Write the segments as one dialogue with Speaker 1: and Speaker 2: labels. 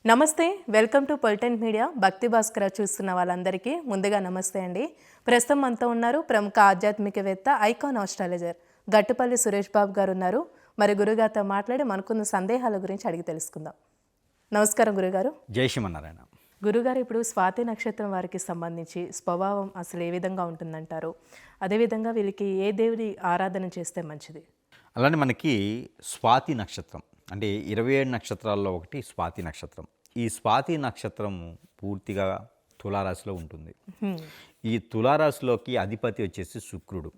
Speaker 1: నమస్తే, welcome to పొలిటెంట్ media. భక్తి భాస్కర చూస్తున్న వాళ్ళందరికీ ముందుగా నమస్తే అండి. ప్రస్తుతం మనతో ఉన్నారు ప్రముఖ ఆధ్యాత్మికవేత్త, ఐకాన్ ఆస్ట్రాలజర్ గట్టుపల్లి సురేష్ బాబు గారు ఉన్నారు. మరి గురుగారితో మాట్లాడి మనకున్న సందేహాల గురించి అడిగి తెలుసుకుందాం. నమస్కారం గురుగారు.
Speaker 2: జై శ్రీమన్నారాయణ.
Speaker 1: గురుగారు, ఇప్పుడు స్వాతి నక్షత్రం వారికి సంబంధించి స్వభావం అసలు ఏ విధంగా ఉంటుందంటారు? అదేవిధంగా వీళ్ళకి ఏ దేవుడి ఆరాధన చేస్తే మంచిది?
Speaker 2: అలానే మనకి స్వాతి నక్షత్రం అంటే 27 నక్షత్రాల్లో ఒకటి స్వాతి నక్షత్రం. ఈ స్వాతి నక్షత్రం పూర్తిగా తులారాశిలో ఉంటుంది. ఈ తులారాశిలోకి అధిపతి వచ్చేసి శుక్రుడు.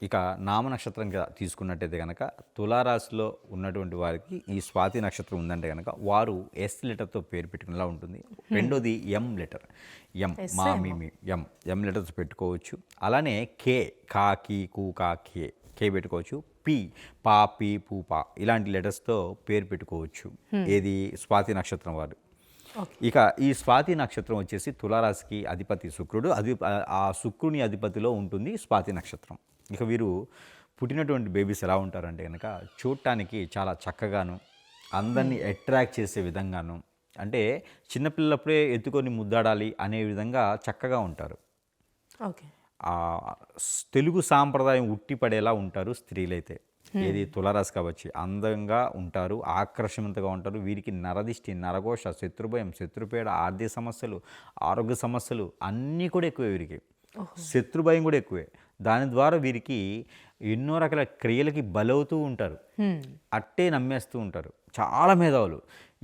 Speaker 2: ఇక నామ నక్షత్రం తీసుకున్నట్టయితే కనుక తులారాశిలో ఉన్నటువంటి వారికి ఈ స్వాతి నక్షత్రం ఉందంటే కనుక వారు ఎస్ లెటర్తో పేరు పెట్టుకునేలా ఉంటుంది. రెండోది ఎం లెటర్, ఎం మా మీ ఎం లెటర్స్ పెట్టుకోవచ్చు. అలానే కే కా కీ కు కా కే పెట్టుకోవచ్చు. పి పా పీ పూ పా ఇలాంటి లెటర్స్తో పేరు పెట్టుకోవచ్చు. ఏది స్వాతి నక్షత్రం వారు. ఇక ఈ స్వాతి నక్షత్రం వచ్చేసి తులారాశికి అధిపతి శుక్రుడు. ఆ శుక్రుని అధిపతిలో ఉంటుంది స్వాతి నక్షత్రం. ఇక వీరు పుట్టినటువంటి బేబీస్ ఎలా ఉంటారంటే కనుక చూడటానికి చాలా చక్కగాను, అందరినీ అట్రాక్ట్ చేసే విధంగాను, అంటే చిన్నపిల్లలప్పుడే ఎత్తుకొని ముద్దాడాలి అనే విధంగా చక్కగా ఉంటారు.
Speaker 1: ఓకే.
Speaker 2: తెలుగు సాంప్రదాయం ఉట్టిపడేలా ఉంటారు స్త్రీలైతే. ఏది తులారాశి కావచ్చు, అందంగా ఉంటారు, ఆకర్షవంతంగా ఉంటారు. వీరికి నరదిష్టి, నరఘోష, శత్రుభయం, శత్రుపీడ, ఆర్థిక సమస్యలు, ఆరోగ్య సమస్యలు అన్నీ కూడా ఎక్కువే. వీరికి శత్రుభయం కూడా ఎక్కువే. దాని ద్వారా వీరికి ఎన్నో రకాల క్రియలకి బలవుతూ ఉంటారు. అట్టే నమ్మేస్తూ ఉంటారు. చాలా మేధావులు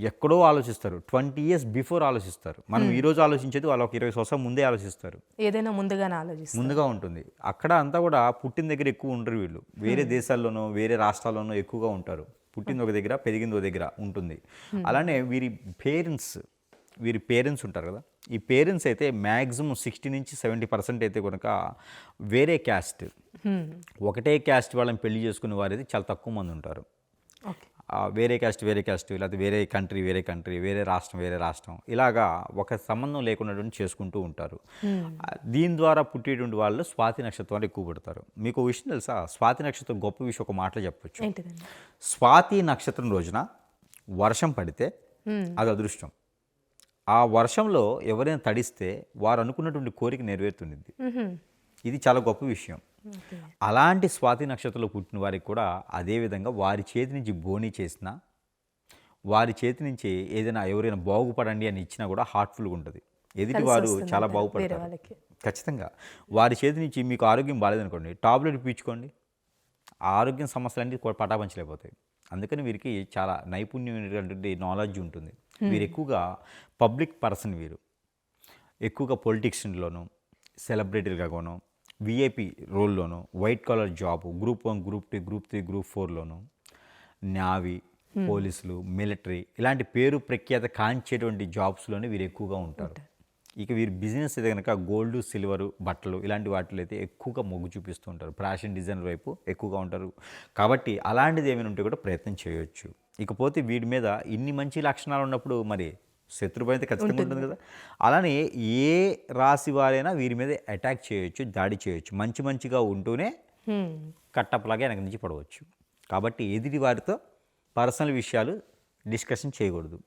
Speaker 2: ఎక్కడో ఆలోచిస్తారు. 20 years బిఫోర్ ఆలోచిస్తారు. మనం ఈరోజు ఆలోచించేది వాళ్ళు ఒక 20 సంవత్సరం ముందే ఆలోచిస్తారు.
Speaker 1: ఏదైనా ముందుగా ఉంటుంది.
Speaker 2: అక్కడ అంతా కూడా పుట్టిన దగ్గర ఎక్కువ ఉండరు వీళ్ళు. వేరే దేశాల్లోనో వేరే రాష్ట్రాల్లోనో ఎక్కువగా ఉంటారు. పుట్టింది ఒక దగ్గర, పెరిగింది ఒక దగ్గర ఉంటుంది. అలానే వీరి పేరెంట్స్ ఉంటారు కదా, ఈ పేరెంట్స్ అయితే మ్యాక్సిమం 60 నుంచి 70% అయితే కనుక వేరే క్యాస్ట్, ఒకటే క్యాస్ట్ వాళ్ళని పెళ్లి చేసుకునే వారైతే చాలా తక్కువ మంది ఉంటారు. వేరే క్యాస్ట్ లేకపోతే వేరే కంట్రీ వేరే రాష్ట్రం ఇలాగా ఒక సంబంధం లేకుండా చేసుకుంటూ ఉంటారు. దీని ద్వారా పుట్టేటువంటి వాళ్ళు స్వాతి నక్షత్రాలు ఎక్కువ పడతారు. మీకు విషయం తెలుసా? స్వాతి నక్షత్రం గొప్ప విషయం ఒక మాటలో చెప్పొచ్చు. స్వాతి నక్షత్రం రోజున వర్షం పడితే అది అదృష్టం. ఆ వర్షంలో ఎవరైనా తడిస్తే వారు అనుకున్నటువంటి కోరిక నెరవేరుతుంది. ఇది చాలా గొప్ప విషయం. అలాంటి స్వాతి నక్షత్రంలో పుట్టిన వారికి కూడా అదేవిధంగా వారి చేతి నుంచి బోని చేసినా, వారి చేతి నుంచి ఏదైనా ఎవరైనా బాగుపడండి అని ఇచ్చినా కూడా హార్ట్ఫుల్గా ఉంటుంది. ఎదుటి వారు చాలా బాగుపడతారు. ఖచ్చితంగా వారి చేతి నుంచి మీకు ఆరోగ్యం బాగాలేదనుకోండి, టాబ్లెట్ పీల్చుకోండి, ఆరోగ్యం సమస్యలన్నీ పటాపంచలేకపోతాయి. అందుకని వీరికి చాలా నైపుణ్యమైనటువంటి నాలెడ్జ్ ఉంటుంది. వీరు ఎక్కువగా పబ్లిక్ పర్సన్. వీరు ఎక్కువగా పొలిటిక్స్లోనూ, సెలబ్రిటీలుగాను, విఐపి రోల్లోనూ, white collar job, group 1, group 2, group 3, group 4లోను, నావీ, పోలీసులు, మిలిటరీ ఇలాంటి పేరు ప్రఖ్యాత కాంచేటువంటి జాబ్స్లోనే వీరు ఎక్కువగా ఉంటారు. ఇక వీరు బిజినెస్ అయితే కనుక గోల్డ్, సిల్వరు, బట్టలు ఇలాంటి వాటిలో అయితే ఎక్కువగా మొగ్గు చూపిస్తూ ఉంటారు. ఫ్యాషన్ డిజైన్ వైపు ఎక్కువగా ఉంటారు. కాబట్టి అలాంటిది ఏమైనా ఉంటే కూడా ప్రయత్నం చేయొచ్చు. ఇకపోతే వీడి మీద ఇన్ని మంచి లక్షణాలు ఉన్నప్పుడు మరి శత్రుభయం అయితే ఖచ్చితంగా ఉంటుంది కదా. అలానే ఏ రాశి వారైనా వీరి మీద అటాక్ చేయొచ్చు, దాడి చేయొచ్చు. మంచిగా ఉంటూనే కట్టప్పలాగా వెనక నుంచి పడవచ్చు. కాబట్టి ఎదుటి వారితో పర్సనల్ విషయాలు డిస్కషన్ చేయకూడదు,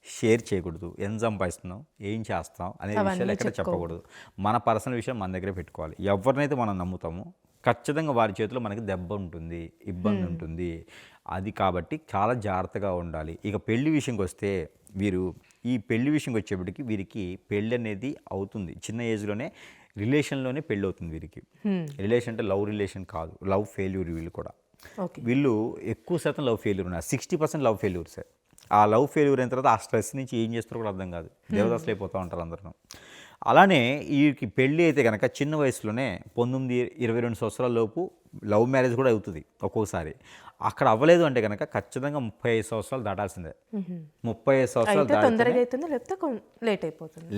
Speaker 2: షేర్ చేయకూడదు. ఎంత సంపాదిస్తున్నాం, ఏం చేస్తాం అనే విషయాలు ఎక్కడ చెప్పకూడదు. మన పర్సనల్ విషయం మన దగ్గర పెట్టుకోవాలి. ఎవరినైతే మనం నమ్ముతామో ఖచ్చితంగా వారి చేతిలో మనకి దెబ్బ ఉంటుంది, ఇబ్బంది ఉంటుంది. అది కాబట్టి చాలా జాగ్రత్తగా ఉండాలి. ఇక పెళ్లి విషయంకి వస్తే ఈ పెళ్లి విషయంకి వచ్చేప్పటికి వీరికి పెళ్ళి అనేది అవుతుంది చిన్న ఏజ్లోనే. రిలేషన్లోనే పెళ్ళి అవుతుంది వీరికి. రిలేషన్ అంటే లవ్ రిలేషన్ కాదు, లవ్ ఫెయిల్యూర్. వీళ్ళు ఎక్కువ శాతం లవ్ ఫెయిల్యూర్ ఉన్నారు. 60% లవ్ ఫెయిల్యూర్ సార్. ఆ లవ్ ఫెయిల్యూర్ అయిన తర్వాత ఆ స్ట్రెస్ నుంచి ఏం చేస్తారో కూడా అర్థం కాదు. దేవదాసులు అయిపోతూ ఉంటారు అందరూ. అలానే వీరికి పెళ్ళి అయితే కనుక చిన్న వయసులోనే 19-22 సంవత్సరాల లోపు లవ్ మ్యారేజ్ కూడా అవుతుంది ఒక్కోసారి. అక్కడ అవ్వలేదు అంటే కనుక ఖచ్చితంగా 35 సంవత్సరాలు దాటాల్సిందే. 35 సంవత్సరాలు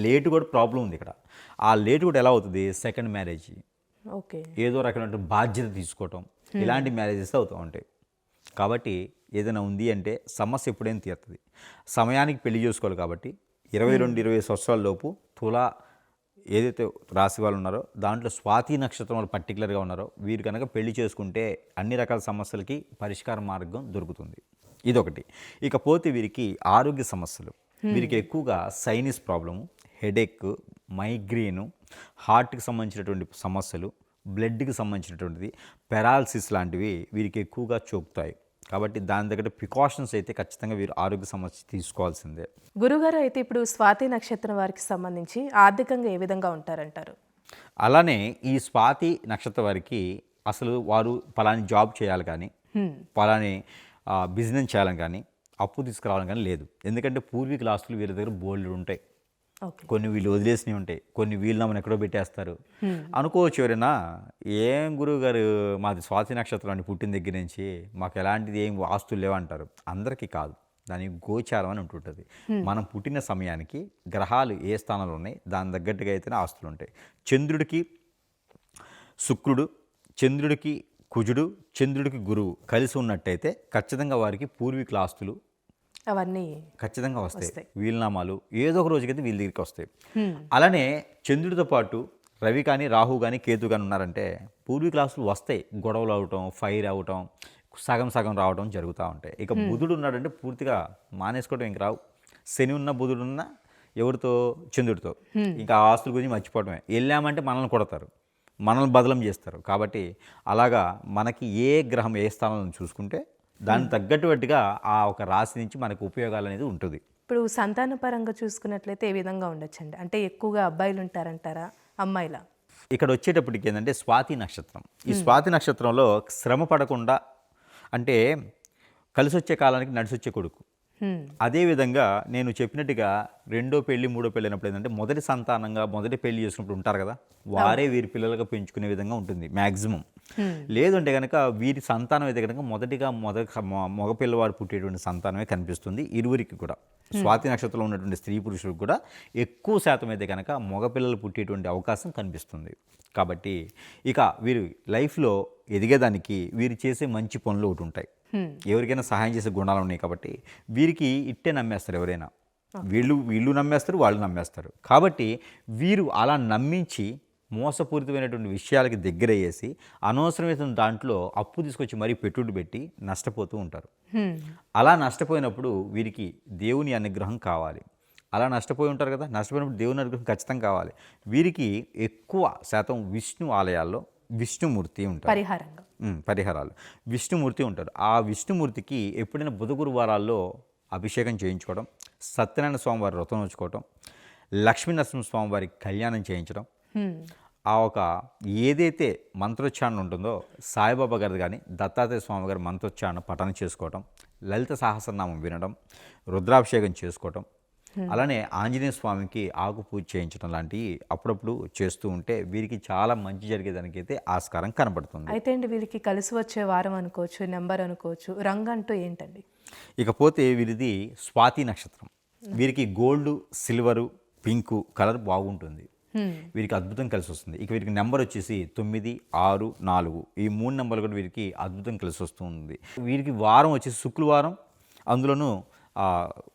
Speaker 2: లేట్ కూడా ప్రాబ్లం ఉంది ఇక్కడ. ఆ లేట్ కూడా ఎలా అవుతుంది? సెకండ్ మ్యారేజ్, ఏదో రకమైన బాధ్యత తీసుకోవటం, ఇలాంటి మ్యారేజెస్ అవుతూ ఉంటాయి. కాబట్టి ఏదైనా ఉంది అంటే సమస్య ఎప్పుడైనా తీరుతుంది. సమయానికి పెళ్లి చేసుకోవాలి. కాబట్టి 22-20 సంవత్సరాల లోపు తులా ఏదైతే రాశి వాళ్ళు ఉన్నారో దాంట్లో స్వాతి నక్షత్రం వాళ్ళు పర్టికులర్గా ఉన్నారో వీరు కనుక పెళ్లి చేసుకుంటే అన్ని రకాల సమస్యలకి పరిష్కార మార్గం దొరుకుతుంది. ఇదొకటి. ఇకపోతే వీరికి ఆరోగ్య సమస్యలు, వీరికి ఎక్కువగా సైనస్ ప్రాబ్లము, హెడేక్, మైగ్రేను, హార్ట్కి సంబంధించినటువంటి సమస్యలు, బ్లడ్కి సంబంధించినటువంటిది, పెరాలసిస్ లాంటివి వీరికి ఎక్కువగా చూపుతాయి. కాబట్టి దాని దగ్గర ప్రికాషన్స్ అయితే ఖచ్చితంగా వీరు ఆరోగ్య సమస్య తీసుకోవాల్సిందే.
Speaker 1: గురుగారు అయితే ఇప్పుడు స్వాతి నక్షత్రం వారికి సంబంధించి ఆర్థికంగా ఏ విధంగా ఉంటారంటారు?
Speaker 2: అలానే ఈ స్వాతి నక్షత్రం వారికి అసలు వారు పలాని జాబ్ చేయాలి కానీ, పలాని బిజినెస్ చేయాలని కానీ, అప్పు తీసుకురావాలని కానీ లేదు. ఎందుకంటే పూర్వీకుల ఆస్తులు వీరి దగ్గర బోల్డ్ ఉంటాయి.
Speaker 1: ఓకే.
Speaker 2: కొన్ని వీళ్ళు వదిలేసినవి ఉంటాయి, కొన్ని వీళ్ళు నమ్మని ఎక్కడో పెట్టేస్తారు. అనుకోవచ్చు ఎవరైనా, ఏం గురువు గారు మాది స్వాతి నక్షత్రం అని పుట్టిన దగ్గర నుంచి మాకు ఎలాంటిది ఏం ఆస్తులు లేవంటారు. అందరికీ కాదు, దానికి గోచారం అని ఉంటుంటుంది. మనం పుట్టిన సమయానికి గ్రహాలు ఏ స్థానంలో ఉన్నాయి దాని తగ్గట్టుగా అయితేనే ఆస్తులు ఉంటాయి. చంద్రుడికి శుక్రుడు, చంద్రుడికి కుజుడు, చంద్రుడికి గురువు కలిసి ఉన్నట్టయితే ఖచ్చితంగా వారికి పూర్వీకుల ఆస్తులు
Speaker 1: అవన్నీ
Speaker 2: ఖచ్చితంగా వస్తాయి. వీలునామాలు ఏదో ఒక రోజుకైతే వీళ్ళ దగ్గరికి వస్తాయి. అలానే చంద్రుడితో పాటు రవి కానీ, రాహు కానీ, కేతు కానీ ఉన్నారంటే పూర్వీకుల ఆస్తులు వస్తాయి. గొడవలు అవటం, ఫైర్ అవటం, సగం సగం రావడం జరుగుతూ ఉంటాయి. ఇక బుధుడు ఉన్నాడంటే పూర్తిగా మానేసుకోవడం ఇంక రావు. శని ఉన్న బుధుడు ఉన్న ఎవరితో? చంద్రుడితో. ఇంకా ఆ ఆస్తుల గురించి మర్చిపోవడమే. వెళ్ళామంటే మనల్ని కొడతారు, మనల్ని బదలం చేస్తారు. కాబట్టి అలాగా మనకి ఏ గ్రహం ఏ స్థానంలో చూసుకుంటే దానికి తగ్గట్టుగా ఆ ఒక రాశి నుంచి మనకు ఉపయోగాలు అనేది ఉంటుంది.
Speaker 1: ఇప్పుడు సంతాన పరంగా చూసుకున్నట్లయితే ఏ విధంగా ఉండొచ్చండి? అంటే ఎక్కువగా అబ్బాయిలు ఉంటారంటారా, అమ్మాయిల?
Speaker 2: ఇక్కడ వచ్చేటప్పటికి ఏంటంటే స్వాతి నక్షత్రం. ఈ స్వాతి నక్షత్రంలో శ్రమ పడకుండా, అంటే కలిసి వచ్చే కాలానికి నడిచొచ్చే కొడుకు. అదేవిధంగా నేను చెప్పినట్టుగా రెండో పెళ్ళి, మూడో పెళ్ళి అయినప్పుడు ఏంటంటే మొదటి సంతానంగా మొదటి పెళ్లి చేసుకున్నప్పుడు ఉంటారు కదా, వారే వీరి పిల్లలుగా పెంచుకునే విధంగా ఉంటుంది మ్యాక్సిమం. లేదంటే కనుక వీరి సంతానం అయితే కనుక మొదటిగా మగ పిల్లవాడు పుట్టేటువంటి సంతానమే కనిపిస్తుంది ఇరువురికి కూడా. స్వాతి నక్షత్రంలో ఉన్నటువంటి స్త్రీ పురుషులకు కూడా ఎక్కువ శాతం అయితే కనుక మగపిల్లలు పుట్టేటువంటి అవకాశం కనిపిస్తుంది. కాబట్టి ఇక వీరు లైఫ్లో ఎదిగేదానికి వీరు చేసే మంచి పనులు ఒకటి ఉంటాయి. ఎవరికైనా సహాయం చేసే గుణాలు ఉన్నాయి. కాబట్టి వీరికి ఇట్టే నమ్మేస్తారు ఎవరైనా. వీళ్ళు నమ్మేస్తారు, వాళ్ళు నమ్మేస్తారు. కాబట్టి వీరు అలా నమ్మించి మోసపూరితమైనటువంటి విషయాలకి దగ్గర అయ్యేసి అనవసరమైన దాంట్లో అప్పు తీసుకొచ్చి మరీ పెట్టుబడి పెట్టి నష్టపోతూ ఉంటారు. అలా నష్టపోయినప్పుడు వీరికి దేవుని అనుగ్రహం కావాలి. అలా నష్టపోయి ఉంటారు కదా, నష్టపోయినప్పుడు దేవుని అనుగ్రహం ఖచ్చితంగా కావాలి. వీరికి ఎక్కువ శాతం విష్ణు ఆలయాల్లో విష్ణుమూర్తి ఉంటారు. పరిహారాలు విష్ణుమూర్తి ఉంటారు. ఆ విష్ణుమూర్తికి ఎప్పుడైనా బుధ గురువారాల్లో అభిషేకం చేయించుకోవడం, సత్యనారాయణ స్వామివారి వ్రతం వచ్చుకోవడం, లక్ష్మీనరసింహ స్వామివారికి కళ్యాణం చేయించడం, ఆ ఒక ఏదైతే మంత్రోచ్చారణ ఉంటుందో సాయిబాబా గారిది కానీ దత్తాత్రేయ స్వామి గారి మంత్రోచ్చారణ పఠనం చేసుకోవటం, లలిత సహస్రనామం వినడం, రుద్రాభిషేకం చేసుకోవటం, అలానే ఆంజనేయ స్వామికి ఆకు పూజ చేయించడం లాంటివి అప్పుడప్పుడు చేస్తూ ఉంటే వీరికి చాలా మంచి జరిగేదానికైతే ఆస్కారం కనబడుతుంది.
Speaker 1: అయితే అండి వీరికి కలిసి వచ్చే వారం అనుకోవచ్చు, నెంబర్ అనుకోవచ్చు, రంగు అంటూ ఏంటండి?
Speaker 2: ఇకపోతే వీరిది స్వాతి నక్షత్రం. వీరికి గోల్డ్, సిల్వరు, పింకు కలర్ బాగుంటుంది. వీరికి అద్భుతం కలిసి వస్తుంది. ఇక వీరికి నెంబర్ వచ్చేసి 9, 6, 4 ఈ 3 నెంబర్లు కూడా వీరికి అద్భుతం కలిసి వస్తుంది. వీరికి వారం వచ్చేసి శుక్రవారం, అందులోనూ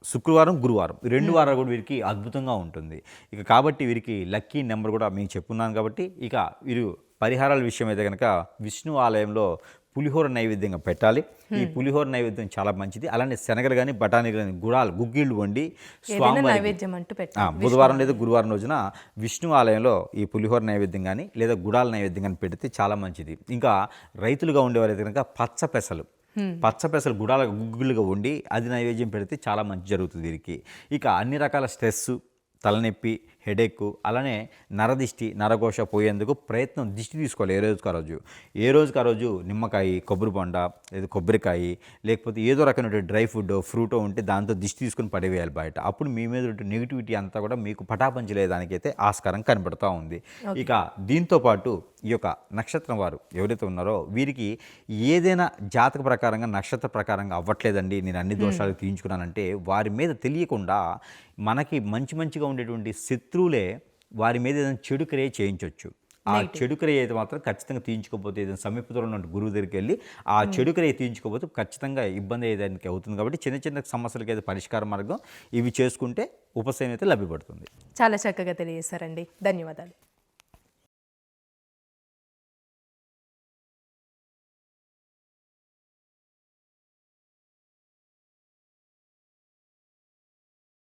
Speaker 2: శుక్రవారం, గురువారం ఈ 2 వారాలు కూడా వీరికి అద్భుతంగా ఉంటుంది. ఇక కాబట్టి వీరికి లక్కీ నెంబర్ కూడా మేము చెప్పున్నాను. కాబట్టి ఇక వీరు పరిహారాల విషయం అయితే కనుక విష్ణు ఆలయంలో పులిహోర నైవేద్యంగా పెట్టాలి. ఈ పులిహోర నైవేద్యం చాలా మంచిది. అలానే శనగలు కానీ, బఠానీలు కానీ, గుగ్గిళ్ళు వండి బుధవారం లేదా గురువారం రోజున విష్ణు ఆలయంలో ఈ పులిహోర నైవేద్యం కానీ లేదా గుడాల నైవేద్యం కానీ పెడితే చాలా మంచిది. ఇంకా రైతులుగా ఉండేవారైతే కనుక పచ్చపెసలు గుగ్గిళ్ళుగా వండి అది నైవేద్యం పెడితే చాలా మంచి జరుగుతుంది వీరికి. ఇక అన్ని రకాల స్ట్రెస్, తలనొప్పి, హెడేక్, అలానే నరదిష్టి, నరఘోష పోయేందుకు ప్రయత్నం దిష్టి తీసుకోవాలి. ఏ రోజుకి ఆ రోజు నిమ్మకాయ, కొబ్బరి బొండ లేదా కొబ్బరికాయ లేకపోతే ఏదో రకమైన డ్రై ఫుడ్, ఫ్రూటో ఉంటే దాంతో దిష్టి తీసుకొని పడేవేయాలి బయట. అప్పుడు మీ మీద నెగిటివిటీ అంతా కూడా మీకు పటాపంచలేదానికైతే ఆస్కారం కనబడుతూ ఉంది. ఇక దీంతో పాటు ఈ యొక్క నక్షత్రం వారు ఎవరైతే ఉన్నారో వీరికి ఏదైనా జాతక ప్రకారంగా నక్షత్ర ప్రకారంగా అవ్వట్లేదండి, నేను అన్ని దోషాలు తీయించుకున్నానంటే వారి మీద తెలియకుండా మనకి మంచిగా ఉండేటువంటి శత్రువులే వారి మీద ఏదైనా చెడు క్రియ చేయించవచ్చు. ఆ చెడు క్రియ అయితే మాత్రం ఖచ్చితంగా తీయించుకోకపోతే ఏదైనా సమీపంలో ఉన్న గురువు దగ్గరికి వెళ్ళి ఆ చెడు క్రియ తీయించుకోకపోతే ఖచ్చితంగా ఇబ్బంది అయ్యేదానికి అవుతుంది. కాబట్టి చిన్న సమస్యలకి అయితే పరిష్కార మార్గం ఇవి చేసుకుంటే ఉపశమనం అయితే లభ్యపడుతుంది.
Speaker 1: చాలా చక్కగా తెలియజేశారండి, ధన్యవాదాలు.